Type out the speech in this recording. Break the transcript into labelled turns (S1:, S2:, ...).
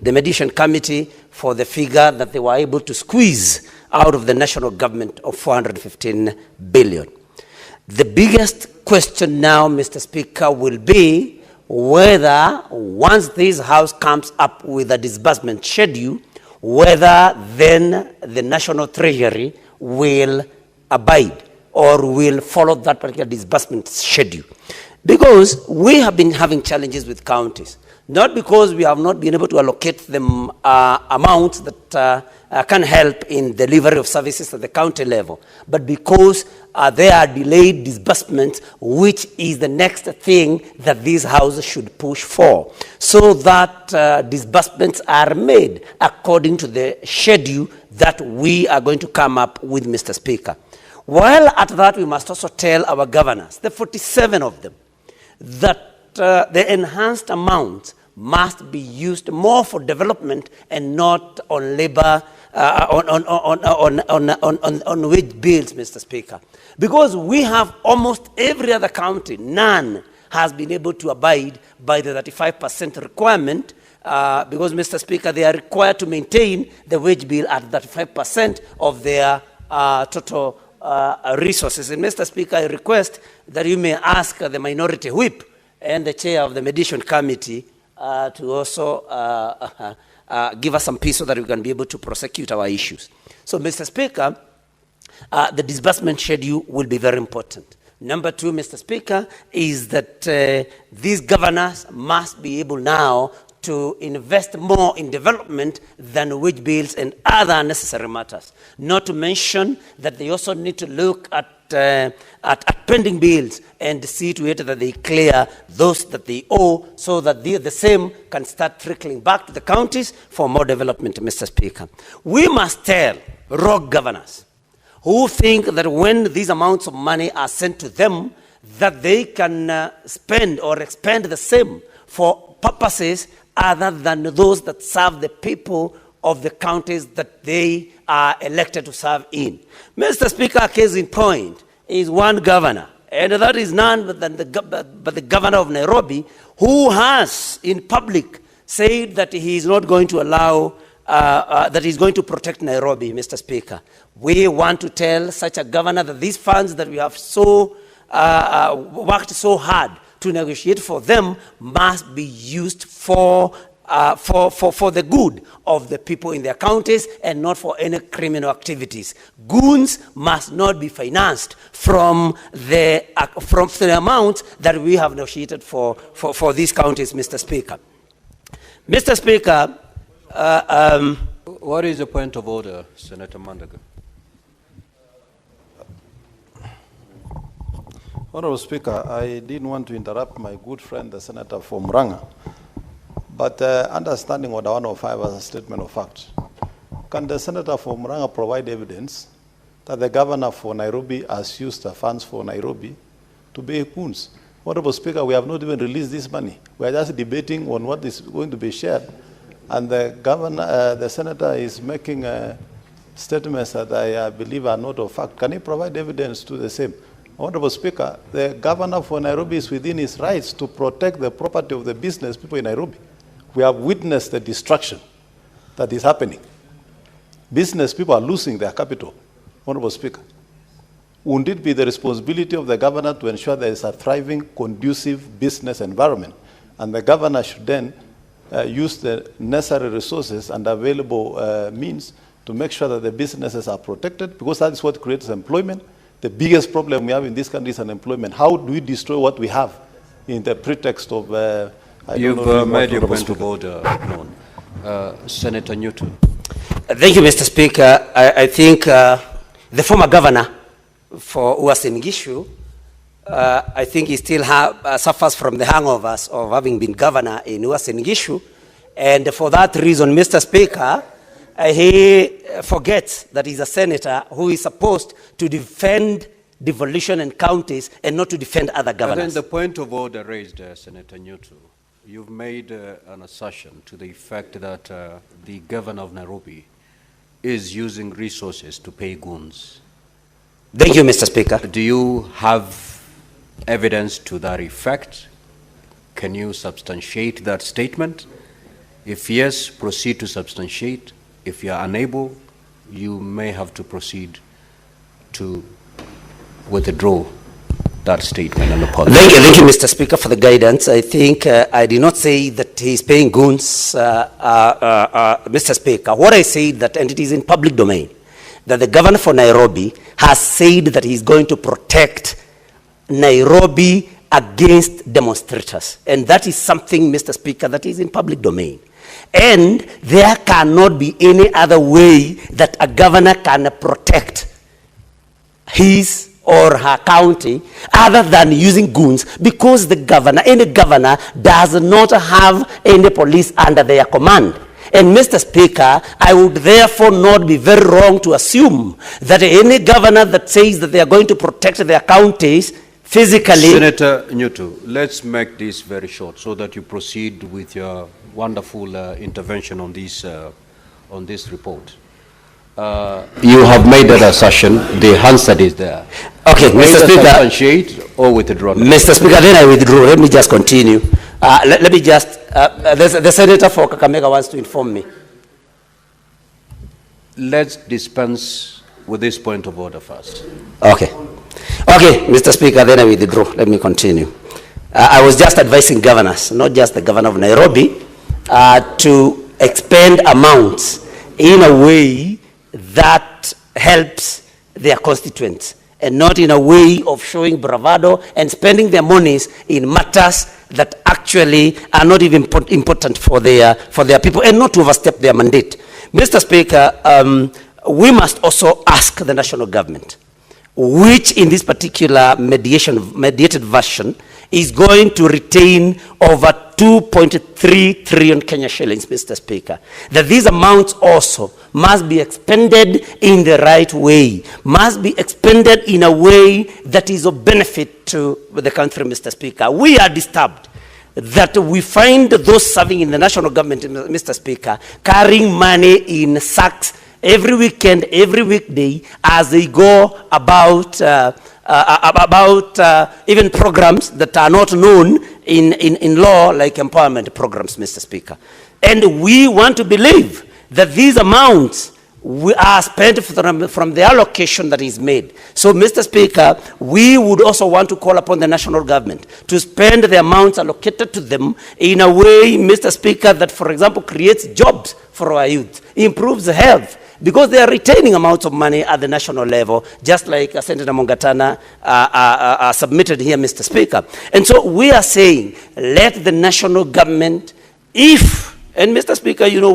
S1: the mediation committee for the figure that they were able to squeeze out of the national government of 415 billion. The biggest question now, Mr. Speaker, will be whether once this House comes up with a disbursement schedule, whether then the National Treasury will abide or will follow that particular disbursement schedule. Because we have been having challenges with counties, not because we have not been able to allocate them amounts that can help in delivery of services at the county level, but because there are delayed disbursements, which is the next thing that these houses should push for, so that disbursements are made according to the schedule that we are going to come up with, Mr. Speaker. While at that, we must also tell our governors, the 47 of them, that the enhanced amount must be used more for development and not on labor, on wage bills, Mr. Speaker. Because we have almost every other county, none has been able to abide by the 35% requirement, because, Mr. Speaker, they are required to maintain the wage bill at 35% of their total resources. And, Mr. Speaker, I request that you may ask the minority whip and the chair of the mediation committee to also give us some peace so that we can be able to prosecute our issues. So, Mr. Speaker, the disbursement schedule will be very important. Number two, Mr. Speaker, is that these governors must be able now to invest more in development than wage bills and other unnecessary matters. Not to mention that they also need to look at pending bills and see to it that they clear those that they owe, so that the same can start trickling back to the counties for more development, Mr. Speaker. We must tell rogue governors who think that when these amounts of money are sent to them, that they can spend or expend the same for purposes other than those that serve the people of the counties that they are elected to serve in. Mr. Speaker, case in point is one governor, and that is none but the governor of Nairobi, who has in public said that he is not going to allow, that he's going to protect Nairobi, Mr. Speaker. We want to tell such a governor that these funds that we have so worked so hard to negotiate for them must be used for the good of the people in their counties and not for any criminal activities. Goons must not be financed from the amounts that we have negotiated for these counties, Mr. Speaker. Mr. Speaker,
S2: what is the point of order, Senator Mandago?
S3: Honorable Speaker, I didn't want to interrupt my good friend, the Senator from Murang'a, but understanding Order 105 as a statement of fact, can the Senator from Murang'a provide evidence that the governor for Nairobi has used the funds for Nairobi to pay goons? Honorable Speaker, we have not even released this money. We are just debating on what is going to be shared, and the governor, the Senator is making statements that I believe are not of fact. Can he provide evidence to the same? Honorable Speaker, the governor for Nairobi is within his rights to protect the property of the business people in Nairobi. We have witnessed the destruction that is happening. Business people are losing their capital. Honorable Speaker, wouldn't it be the responsibility of the governor to ensure there is a thriving, conducive business environment? And the governor should then use the necessary resources and available means to make sure that the businesses are protected, because that is what creates employment. The biggest problem we have in this country is unemployment. How do we destroy what we have in the pretext of...
S2: You've made your point of order known. Senator Nyutu.
S1: Thank you, Mr. Speaker. I think the former governor for USA Kenyans, I think he still suffers from the hangovers of having been governor in USA Kenyans. And for that reason, Mr. Speaker, he forgets that he's a senator who is supposed to defend devolution in counties and not to defend other governors.
S2: And then the point of order raised, Senator Nyutu, you've made an assertion to the effect that the governor of Nairobi is using resources to pay goons.
S1: Thank you, Mr. Speaker.
S2: Do you have evidence to that effect? Can you substantiate that statement? If yes, proceed to substantiate. If you are unable, you may have to proceed to withdraw that statement and apologize.
S1: Thank you, Mr. Speaker, for the guidance. I think I did not say that he's paying goons, Mr. Speaker. What I said that, and it is in public domain, that the governor for Nairobi has said that he's going to protect Nairobi against demonstrators. And that is something, Mr. Speaker, that is in public domain. And there cannot be any other way that a governor can protect his or her county other than using goons, because the governor, any governor, does not have any police under their command. And Mr. Speaker, I would therefore not be very wrong to assume that any governor that says that they are going to protect their counties physically.
S2: Senator Nyutu, let's make this very short so that you proceed with your wonderful intervention on this report. You have made that assertion. The answer is there.
S1: Okay, Mr. Speaker.
S2: Substantiate or withdraw.
S1: Mr. Speaker, then I withdraw. Let me just continue. Let me just. The senator for Kakamega wants to inform me.
S2: Let's dispense with this point of order first.
S1: Okay. Okay, Mr. Speaker, then I withdraw. Let me continue. I was just advising governors, not just the governor of Nairobi, to expend amounts in a way that helps their constituents, and not in a way of showing bravado and spending their monies in matters that actually are not even important for their people, and not to overstep their mandate. Mr. Speaker, we must also ask the national government, which in this particular mediated version is going to retain over 2.3 trillion Kenya shillings, Mr. Speaker, that these amounts also must be expended in the right way, must be expended in a way that is of benefit to the country, Mr. Speaker. We are disturbed that we find those serving in the national government, Mr. Speaker, carrying money in sacks every weekend, every weekday, as they go about even programs that are not known in law, like empowerment programs, Mr. Speaker. And we want to believe that these amounts are spent from the allocation that is made. So, Mr. Speaker, we would also want to call upon the national government to spend the amounts allocated to them in a way, Mr. Speaker, that, for example, creates jobs for our youth, improves health, because they are retaining amounts of money at the national level, just like Senator Mongatana submitted here, Mr. Speaker. And so we are saying, let the national government, and Mr. Speaker, you know,